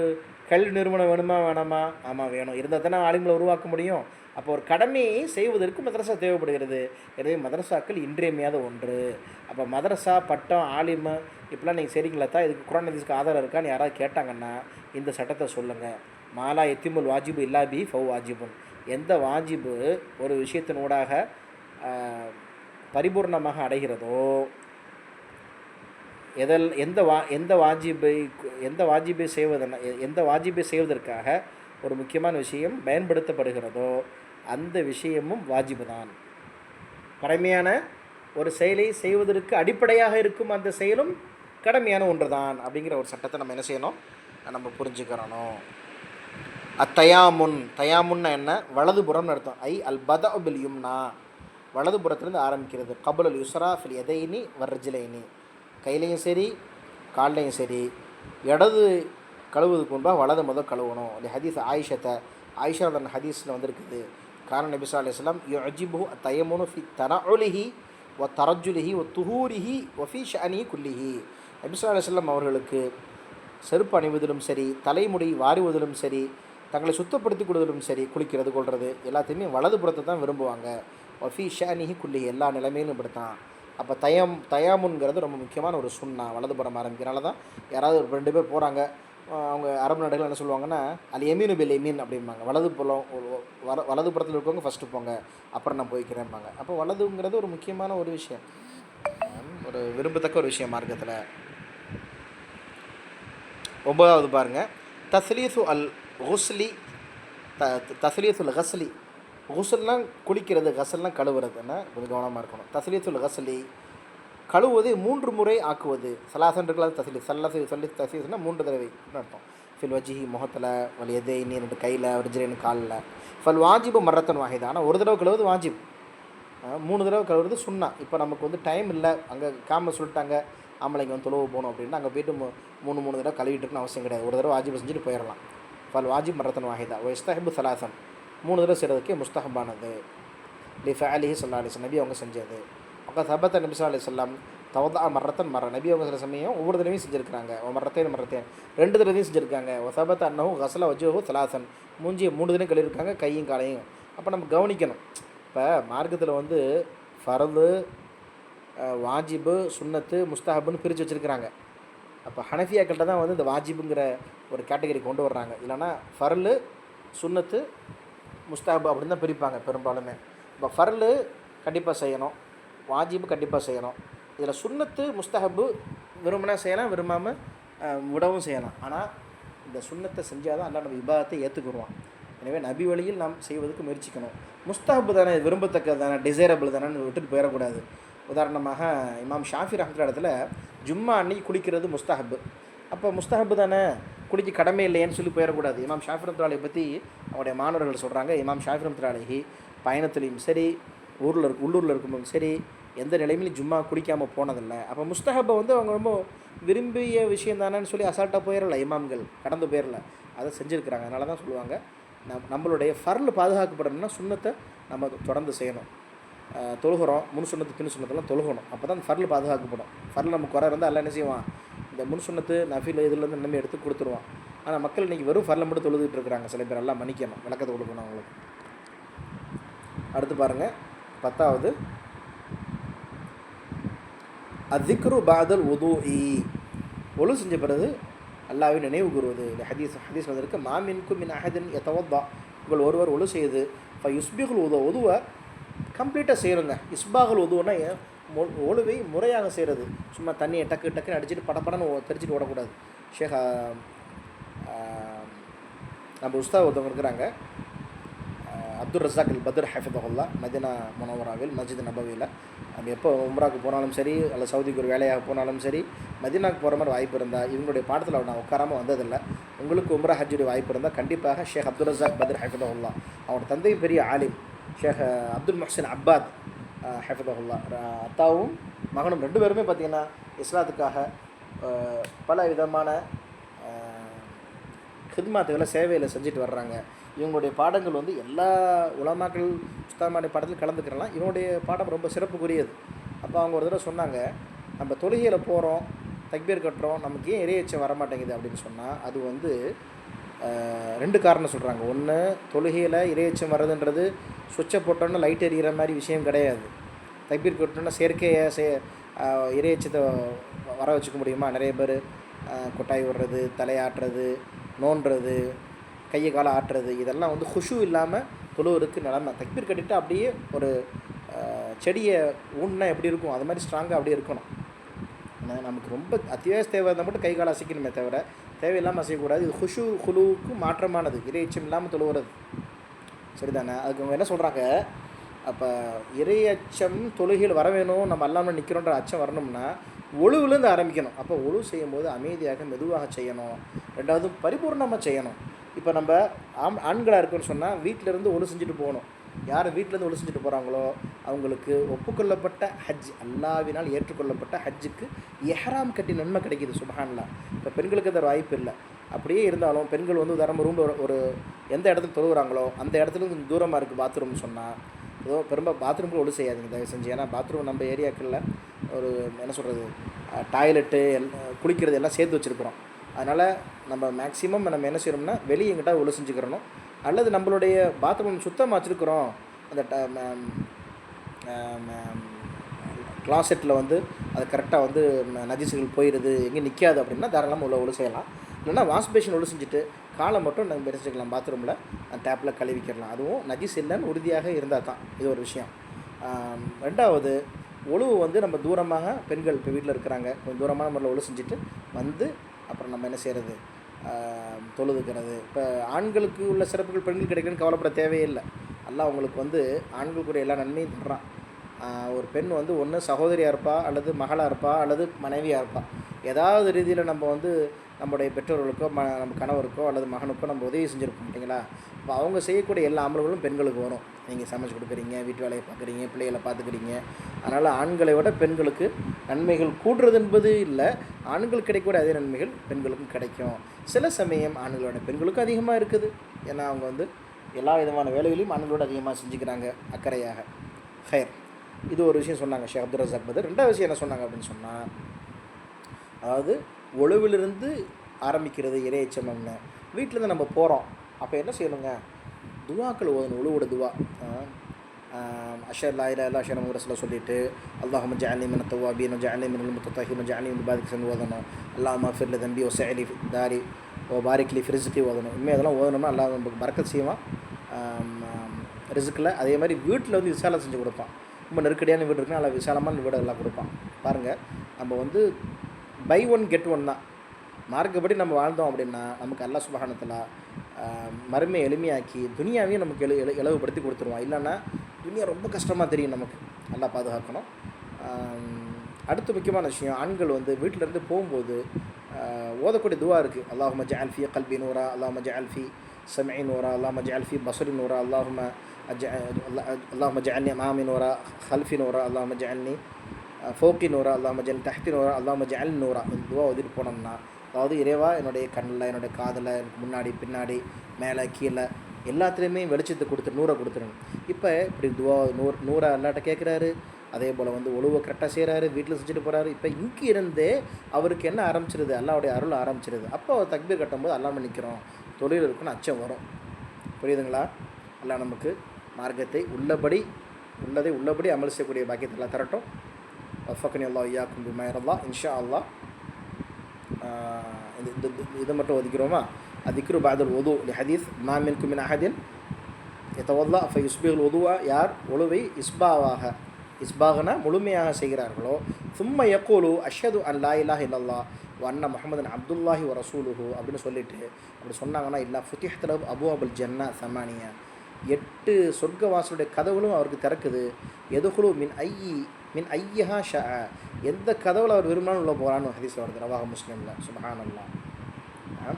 கல்வி நிறுவனம் வேணுமா வேணாமா? ஆமாம், வேணும். இருந்தால் தானே ஆலிம்களை உருவாக்க முடியும். அப்போ ஒரு கடமையை செய்வதற்கு மதரசா தேவைப்படுகிறது. எனவே மதரசாக்கள் இன்றியமையாத ஒன்று. அப்போ மதரசா, பட்டம், ஆலிமு இப்படிலாம் நீங்கள் செய்கிறீங்களா தான், இதுக்கு குர்ஆன் ஹதீஸ்க்கு ஆதாரம் இருக்கான்னு யாராவது கேட்டாங்கன்னா இந்த சட்டத்தை சொல்லுங்கள். மாலா எத்திமுல் வாஜிபு இல்லாபி ஃபவ் வாஜிபுன். எந்த வாஜிபு ஒரு விஷயத்தினூடாக பரிபூர்ணமாக அடைகிறதோ, எந்த வாஜிபை செய்வதற்காக ஒரு முக்கியமான விஷயம் பயன்படுத்தப்படுகிறதோ அந்த விஷயமும் வாஜிபு தான். கடமையான ஒரு செயலை செய்வதற்கு அடிப்படையாக இருக்கும் அந்த செயலும் கடமையான ஒன்று தான் அப்படிங்கிற ஒரு சட்டத்தை நம்ம என்ன செய்யணும், நம்ம புரிஞ்சுக்கிறணும். தயாமுன்னா என்ன, வலதுபுறம்னு அர்த்தம். அல் பதஉ பில் யும்னா, வலதுபுறத்துலேருந்து ஆரம்பிக்கிறது. கபுல் அல் யுஸ்ரா ஃபில் யதைனி வர்ஜிலைனி, கையிலையும் சரி கால்லையும் சரி இடது கழுவுறதுக்கு முன்பாக வலது முதல் கழுவணும். அந்த ஹதீஸ் ஆயிஷா அந்த ஹதீஸில் வந்திருக்குது. காரண நபி ஸல்லல்லாஹு அலைஹி வஸல்லம் யுஜிபுஹு தயம்முனு ஃபி தனஉலிஹி வ தரஜுலிஹி வ துஹூரிஹி வ ஃபீ ஷஅனிஹி குல்லிஹி. நபி ஸல்லல்லாஹு அலைஹி வஸல்லம் அவர்களுக்கு செருப்பு அணிவதிலும் சரி, தலைமுடி வாரிவதிலும் சரி, தங்களை சுத்தப்படுத்தி கொடுவதிலும் சரி, குளிக்கிறது கொள்வது எல்லாத்தையுமே வலது புறத்தை தான் விரும்புவாங்க. வ ஃபீ ஷஅனிஹி குல்லிஹி, எல்லா நிலைமையிலும் இப்படி தான். அப்போ தயாமுன்கிறது ரொம்ப முக்கியமான ஒரு சுன்னா. வலதுபுறம் ஆரம்பிக்கிறனால தான் யாராவது ஒரு 2 பேர் போகிறாங்க, அவங்க அரபு நாடுகள் என்ன சொல்லுவாங்கன்னா அல் எமீனு பில் எமீன் அப்படிம்பாங்க. வலதுபுறத்தில் இருக்கவங்க ஃபஸ்ட்டு போங்க, அப்புறம் நான் போய்க்கிறேன்பாங்க. அப்போ வலதுங்கிறது ஒரு முக்கியமான ஒரு விஷயம், ஒரு விரும்பத்தக்க ஒரு விஷயம் மார்க்கத்தில். 9வது பாருங்கள், தஸ்லீசு அல் குஸ்லி தஸ்லீசுல் கஸ்லி. குஸ்லாம் குளிக்கிறது, கசல்லாம் கழுவுறது. என்ன கொஞ்சம் கவனமாக இருக்கணும். தஸ்லீசுல் கஸ்லி, கழுவுவது 3 முறை ஆக்குவது. சலாசன் இருக்கலாம், தஸ்லீஸ்னா 3 தடவை அர்த்தம். ஃபில் வஜிஹி, முகத்தில், வல் யதைனி 2 கையில், ரிஜ்லைனி காலில். ஃபல் வாஜிபு மர்ரத்தன் வாஹிதா, ஆனால் ஒரு தடவை கழுவுறது வாஜிப், 3 தடவை கழுவுறது சுன்னா. இப்போ நமக்கு வந்து டைம் இல்லை, அங்கே காம சொல்லிட்டாங்க ஆம்பளைங்க வந்து தொழுவு போகணும் அப்படின்னா அங்கே போய்ட்டு 3 தடவை கழுவிட்டு இருக்குன்னு அவசியம் கிடையாது. ஒரு தடவை வாஜிப் செஞ்சுட்டு போயிடலாம். ஃபல் வாஜிப் மர்ரத்தன் வாஹிதா வ இஸ்தஹிபு சலாசன், 3 தடவை செய்கிறதுக்கே முஸ்தஹபானது. லி ஃபஅலிஹி ஸல்லல்லாஹு அலைஹி வஸல்லம், நபி அவங்க செஞ்சது. அப்போ சபத்த நபி ஸல்லல்லாஹு அலைஹி வஸல்லம் தவதா மரத்தன் நபி அவங்க சில சமயம் ஒவ்வொரு தடவையும் செஞ்சுருக்காங்க. மரத்தேன் 2 தடவையும் செஞ்சுருக்காங்க. ஒசபத் அன்னஹு கஸல வஜ்ஹஹு சலாசன், மூஞ்சியை 3 தடவை கழுவிருக்காங்க, கையும் காலையும். அப்போ நம்ம கவனிக்கணும். இப்போ மார்க்கத்தில் வந்து ஃபர்து, வாஜிபு, சுன்னத்து, முஸ்தஹபுன்னு பிரித்து வச்சுருக்கிறாங்க. அப்போ ஹனஃபியாக்கள்கிட்ட தான் வந்து இந்த வாஜிபுங்கிற ஒரு கேட்டகரி கொண்டு வர்றாங்க. இல்லைனா ஃபர்லு, சுன்னத்து, முஸ்தஹபு அப்படின்னு தான் பிரிப்பாங்க பெரும்பாலுமே. இப்போ ஃபர்லு கண்டிப்பாக செய்யணும், வாஜிபு கண்டிப்பாக செய்யணும். இதில் சுன்னத்து, முஸ்தஹபு விரும்பினா செய்யலாம், விரும்பாமல் விடவும் செய்யலாம். ஆனால் இந்த சுன்னத்தை செஞ்சால் தான் அல்லாஹ் நம்ம இபாதத்தை ஏற்றுக்குருவான். எனவே நபி வழியில் நாம் செய்வதற்கு முயற்சிக்கணும். முஸ்தஹபு தானே, விரும்பத்தக்கது தானே, டிசைரபிள் தானேன்னு விட்டுட்டு போயிடக்கூடாது. உதாரணமாக இமாம் ஷாஃபி ரஹ்மத்துல்லாஹி இடத்துல ஜும்மா அன்னைக்கு குளிக்கிறது முஸ்தஹபு. அப்போ முஸ்தஹபு தானே, குளிக்க கடமை இல்லையேன்னு சொல்லி போயிடக்கூடாது. இமாம் ஷாஃபி ரஹ்மத்துல்லாஹி பற்றி அவருடைய மாணவர்கள் சொல்கிறாங்க, இமாம் ஷாஃபி ரஹ்மத்துல்லாஹி பயணத்துலேயும் சரி, உள்ளூரில் இருக்கும்போதும் சரி, எந்த நிலைமையிலும் ஜும்மா குடிக்காமல் போனதில்லை. அப்போ முஸ்தஹபை வந்து அவங்க ரொம்ப விரும்பிய விஷயம் தானேன்னு சொல்லி அசால்ட்டாக போயிடல, இமாம்கள் கடந்து போயிடல, அதை செஞ்சுருக்கிறாங்க. அதனால தான் சொல்லுவாங்க, நம்மளுடைய ஃபர்ல் பாதுகாக்கப்படணும்னா சுன்னத்தை நம்ம தொடர்ந்து செய்யணும். தொழுகிறோம், முன் சுண்ணத்து பின் சுண்ணத்தெல்லாம் தொழுகணும். அப்போ தான் ஃபர்ல் பாதுகாக்கப்படும். ஃபர்ல் நம்ம குறை இருந்தால் எல்லாம் என்ன செய்வான், இந்த முன் சுண்ணத்து நஃபில் இதுலேருந்து நம்ம எடுத்து கொடுத்துருவான். ஆனால் மக்கள் இன்றைக்கி வெறும் ஃபர்லை மட்டும் தொழுதுகிட்டு இருக்கிறாங்க. சில பேர் எல்லாம் மன்னிக்கணும், விளக்கத்தை கொடுக்கணும் அவங்களுக்கு. அடுத்து பாருங்கள், 10வது அத்திக்ரு பாதல் உதூஇ, ஒழு செஞ்ச பிறகு அல்லாஹ்வை நினைவு கூறுவது. ஹதீஸ் வந்திருக்கு, மாமின்கும் மின் அஹதின் யதவத்தா, உங்கள் ஒருவர் ஒழு செய்து யுஸ்பிகுல் உதுவை கம்ப்ளீட்டாக செய்யணுங்க. இஸ்பாகுல் உதுவுன்னா ஒழுவை முறையாக செய்கிறது. சும்மா தண்ணியை டக்குன்னு அடிச்சுட்டு படப்படன்னு தெரிச்சுட்டு ஓடக்கூடாது. ஷேக் நம்ம உஸ்தாத் ஒருத்தவங்க இருக்கிறாங்க, அப்துல் ரஸாக் அல் பத்ர் ஹஃபிதஹுல்லாஹ், மதீனா முனவராவில் மஸ்ஜித் நபவியில். நம்ம எப்போ உம்ராவுக்கு போனாலும் சரி, அல்ல சவுதிக்கு ஒரு வேலையாக போனாலும் சரி, மதீனாவுக்கு போகிற மாதிரி வாய்ப்பு இருந்தால், இவங்களுடைய பாடத்தில் நான் உட்காராமல் வந்ததில்லை. உங்களுக்கு உம்ரா ஹஜ்ஜுடைய வாய்ப்பு இருந்தால் கண்டிப்பாக ஷேக் அப்துல் ரஸாக் பத்ர் ஹஃபிதஹுல்லாஹ், அவனோட தந்தையும் பெரிய ஆலிம் ஷேக் அப்துல் முஹ்சின் அப்பாத் ஹஃபிதஹுல்லாஹ், அத்தாவும் மகனும் 2 பேருமே பார்த்திங்கன்னா இஸ்லாத்துக்காக பல விதமான ஹித்மாத்துகளை சேவையில் செஞ்சுட்டு வர்றாங்க. இவங்களுடைய பாடங்கள் வந்து எல்லா உலமாக்கள் உஸ்தாமானுடைய பாடத்தில் கலந்துக்கிறலாம். இவனுடைய பாடம் ரொம்ப சிறப்புக்குரியது. அப்போ அவங்க ஒரு தடவை சொன்னாங்க, நம்ம தொழுகையில் போகிறோம், தக்பீர் கட்டுறோம், நமக்கு ஏன் இறையச்சம் வரமாட்டேங்குது அப்படின்னு சொன்னால், அது வந்து 2 காரணம் சொல்கிறாங்க. ஒன்று, தொழுகையில் இறையச்சம் வர்றதுன்றது சுவிட்சை போட்டோன்னா லைட் எரிகிற மாதிரி விஷயம் கிடையாது. தக்பீர் கட்டணுன்னா செயற்கையை இறையச்சத்தை வர வச்சுக்க முடியுமா? நிறைய பேர் கொட்டாய் விடுறது, தலையாட்டுறது, நோண்டுறது, கையை காலை ஆட்டுறது, இதெல்லாம் வந்து குஷு இல்லாமல் தொழுவருக்கு நிலமை. தக்பீர் கட்டிட்டு அப்படியே ஒரு செடியை ஊன்னா எப்படி இருக்கும், அது மாதிரி ஸ்ட்ராங்காக அப்படியே இருக்கணும். நமக்கு ரொம்ப அத்தியாவசிய தேவை இருந்தால் மட்டும் கை காலை அசைக்கணுமே தவிர தேவையில்லாமல் அசையக்கூடாது. இது குழுவுக்கு மாற்றமானது, இறையச்சம் இல்லாமல் தொழுவுறது, சரிதானே? அதுக்கு அவங்க என்ன சொல்கிறாங்க, அப்போ இறையச்சம் தொழுகையில் வர வேணும், நம்ம அல்லாமல் நிற்கிறோன்ற அச்சம் வரணும்னா ஒழுவுலேருந்து ஆரம்பிக்கணும். அப்போ ஒழு செய்யும்போது அமைதியாக மெதுவாக செய்யணும். 2வது பரிபூர்ணமாக செய்யணும். இப்போ நம்ம ஆண்களாக இருக்குன்னு சொன்னால் வீட்டிலேருந்து ஒழு செஞ்சுட்டு போகணும். யார் வீட்டிலேருந்து ஒழு செஞ்சுட்டு போகிறாங்களோ அவங்களுக்கு ஒப்புக்கொள்ளப்பட்ட ஹஜ், அல்லாஹ்வினால் ஏற்றுக்கொள்ளப்பட்ட ஹஜ்ஜுக்கு எஹ்ராம் கட்டி நன்மை கிடைக்கிது. சுப்ஹானல்லாஹ். இப்போ பெண்களுக்கு அது வாய்ப்பு இல்லை. அப்படியே இருந்தாலும் பெண்கள் வந்து உதாரணமாக ரூமில் ஒரு எந்த இடத்துல தொழுகிறாங்களோ அந்த இடத்துல கொஞ்சம் தூரமாக இருக்குது பாத்ரூம்னு சொன்னால், ஏதோ பெரும்பாலும் பாத்ரூம்க்கு ஒழு செய்யாதீங்க தயவு செஞ்சு. ஏன்னா பாத்ரூம் நம்ம ஏரியாக்களில் ஒரு என்ன சொல்கிறது, டாய்லெட்டு குளிக்கிறது எல்லாம் சேர்த்து வச்சுருக்குறோம். அதனால் நம்ம மேக்ஸிமம் நம்ம என்ன செய்யணும்னா வெளியே எங்கிட்ட ஒழு செஞ்சுக்கிறணும். அல்லது நம்மளுடைய பாத்ரூம் சுத்தமாக வச்சுருக்குறோம், அந்த கிளாசெட்டில் வந்து அது கரெக்டாக வந்து நஜீசுகள் போயிடுது, எங்கேயும் நிற்காது அப்படின்னா தாராளமாக ஒழு செய்யலாம். இல்லைனா வாஷ் பேஷன் ஒழு செஞ்சுட்டு காலை மட்டும் நம்ம பெருசிக்கலாம், பாத்ரூமில் டேப்பில் கழுவிக்கிடலாம். அதுவும் நஜீஸ் இல்லைன்னு உறுதியாக இருந்தால் தான் இது ஒரு விஷயம். 2வது, ஒழுவு வந்து நம்ம தூரமாக பெண்கள் இப்போ வீட்டில் இருக்கிறாங்க, கொஞ்சம் தூரமான முறையில் ஒழு செஞ்சுட்டு வந்து அப்புறம் நம்ம என்ன செய்கிறது, தொழுதுக்கிறது. இப்போ ஆண்களுக்கு உள்ள சிறப்புகள் பெண்கள் கிடைக்கணும்னு கவலைப்பட தேவையில்லை. அல்லாஹ் அவங்களுக்கு வந்து ஆண்களுக்குரிய எல்லா நன்மையும் தர்றான். ஒரு பெண் வந்து ஒன்று சகோதரியாக இருப்பா, அல்லது மகளாக இருப்பா, அல்லது மனைவியாக இருப்பா. ஏதாவது ரீதியில் நம்ம வந்து நம்முடைய பெற்றோர்களுக்கோ நம்ம கணவருக்கோ அல்லது மகனுக்கோ நம்ம உதவி செஞ்சுருப்போம் இல்லைங்களா? இப்போ அவங்க செய்யக்கூடிய எல்லா அமல்களும் பெண்களுக்கு வரும். நீங்கள் சமைச்சு கொடுக்குறீங்க, வீட்டு வேலையை பார்க்குறீங்க, பிள்ளைகளை பார்த்துக்கிறீங்க. அதனால் ஆண்களை விட பெண்களுக்கு நன்மைகள் கூடுறது என்பது இல்லை, ஆண்கள் கிடைக்கக்கூடிய அதே நன்மைகள் பெண்களுக்கும் கிடைக்கும். சில சமயம் ஆண்களோட பெண்களுக்கும் அதிகமாக இருக்குது. ஏன்னா அவங்க வந்து எல்லா விதமான வேலைகளையும் ஆண்களோட அதிகமாக செஞ்சுக்கிறாங்க அக்கறையாக. ஹயர் இது ஒரு விஷயம் சொன்னாங்க ஷேக் அப்துல் ரஸாக் பதர். ரெண்டாவது விஷயம் என்ன சொன்னாங்க அப்படின்னு சொன்னால், அதாவது ஒழுவிலிருந்து ஆரம்பிக்கிறது இறையச்சம்னு. வீட்டிலேருந்து நம்ம போகிறோம், அப்போ என்ன செய்யணுங்க, துவாக்கள் ஓதணும். ஒழுவோட துவா அஷர் லா இலாஹ இல்லல்லாஹ் அஷர் முஹம்மது ரசூலுல்லாஹ் சொல்லிட்டு அல்லாஹும்ம ஜஅல்னி மினத் தவ்வாபீன் வஜஅல்னி மினல் முத்தத்தஹிரீன் வஜஅல்னி மின் இபாதிக ஸாலிஹீன் ஓதணும். அல்லாஹும்ம ஃபிர் லி தம்பி வஸஅலி ஃபி தாரி பாரிக் லி ஃபி ரிஸ்கி ஓதணும். இனிமேல் அதெல்லாம் ஓதணும்னா அல்லாஹ் நமக்கு பரக்கத் செய்வான் ரிஸ்கில். அதே மாதிரி வீட்டில் வந்து விசாலம் செஞ்சு கொடுப்பான். ரொம்ப நெருக்கடியான வீடு இருக்குன்னா நல்லா விசாலமான வீடு எல்லாம் கொடுப்பான். பாருங்கள், நம்ம வந்து பை ஒன் கெட் ஒன் தான். மார்க்கப்படி நம்ம வாழ்ந்தோம் அப்படின்னா நமக்கு அல்லாஹ் சுப்ஹானஹு வ தஆலா மறுமை எளிமையாக்கி துனியாவையும் நமக்கு இலவுபடுத்தி கொடுத்துருவான். இல்லைன்னா துனியா ரொம்ப கஷ்டமாக தெரியும் நமக்கு. நல்லா பாதுகாக்கணும். அடுத்து முக்கியமான விஷயம், ஆண்கள் வந்து வீட்டிலேருந்து போகும்போது ஓதக்கூடிய துவா இருக்குது. அல்லாஹும்ம ஜஅல் ஃபீ கல்பி நூரா, அல்லாஹும்ம ஜஅல் ஃபீ சம்இ நூரா, அல்லாஹும்ம ஜஅல் ஃபீ பஸரி நூரா, அல்லாஹும்ம ஜஅல்னி அமாமி நூரா ஹல்ஃபி நூரா, அல்லாஹும்ம ஜஅல்னி ஃபோக்கி நூரா, அல்லாஹும்ம ஜஅல் தஹ்தி நூரா, அல்லாஹும்ம ஜஅல் நூரா. இந்த துவா ஓதிட்டு போனோம்னா, அதாவது இறைவா என்னுடைய கண்ணில், என்னுடைய காதில், எனக்கு முன்னாடி பின்னாடி மேலே கீழே எல்லாத்துலேயுமே வெளிச்சத்தை கொடுத்துரு, நூறை கொடுத்துருங்க. இப்போ இப்படி துவா நூறா அல்லாட்ட கேட்குறாரு. அதே போல் வந்து ஒழுவை கரெக்டாக செய்கிறாரு, வீட்டில் செஞ்சுட்டு போகிறாரு. இப்போ இங்கே இருந்தே அவருக்கு என்ன ஆரம்பிச்சிருது, அல்லாவுடைய அருள் ஆரம்பிச்சிருது. அப்போ அவர் தக்பீர் கட்டும்போது அல்லாம நிற்கிறோம், தொழில் இருக்குன்னு அச்சம் வரும். புரியுதுங்களா? அல்லாஹ் நமக்கு மார்க்கத்தை உள்ளதை உள்ளபடி அமல் செய்யக்கூடிய பாக்கியத்தில் தரட்டும். வஃபக்னி அல்லாஹ் இய்யாக்கும் பிமா யர்தா. இன்ஷா அல்லாஹ் இதை மட்டும் ஒதுக்கிறோமா? அதிக்ரு பஅதல் வுது லி ஹதீஸ் மா மின்கும் மின் அஹதின் யதவல்லா ஃபயுஸ்பிகுல் வுதுவ. யார் ஒழுவை இஸ்பாகனா முழுமையாக செய்கிறார்களோ, சும்ம யக்கூலு அஷ்ஹது அன் லா இலாஹ இல்லல்லாஹ் வ அன்ன முஹம்மதன் அப்துல்லாஹி வ ரசூலுஹு அப்படின்னு சொல்லிட்டு அப்படி சொன்னாங்கன்னா, இல்லா ஃபுத்திஹத் லஹு அபுவாபுல் ஜன்னா சமானியா, 8 சொர்க்கவாசலுடைய கதவுகளும் அவருக்கு திறக்குது. எதுகுலு மின் ஐயஹா ஷா, எந்த கதவுல அவர் விரும்பினாலும் உள்ள போகிறான்னு ஹதீஸில் வருது, ரவாஹ் முஸ்லிமில். சுப்ஹானல்லாஹ்.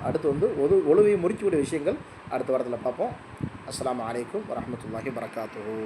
அடுத்து வந்து ஒழுவை முறிக்கக்கூடிய விஷயங்கள் அடுத்த வாரத்தில் பார்ப்போம். அஸ்ஸலாமு அலைக்கும் வரஹ்மத்துல்லாஹி வபரகாத்துஹு.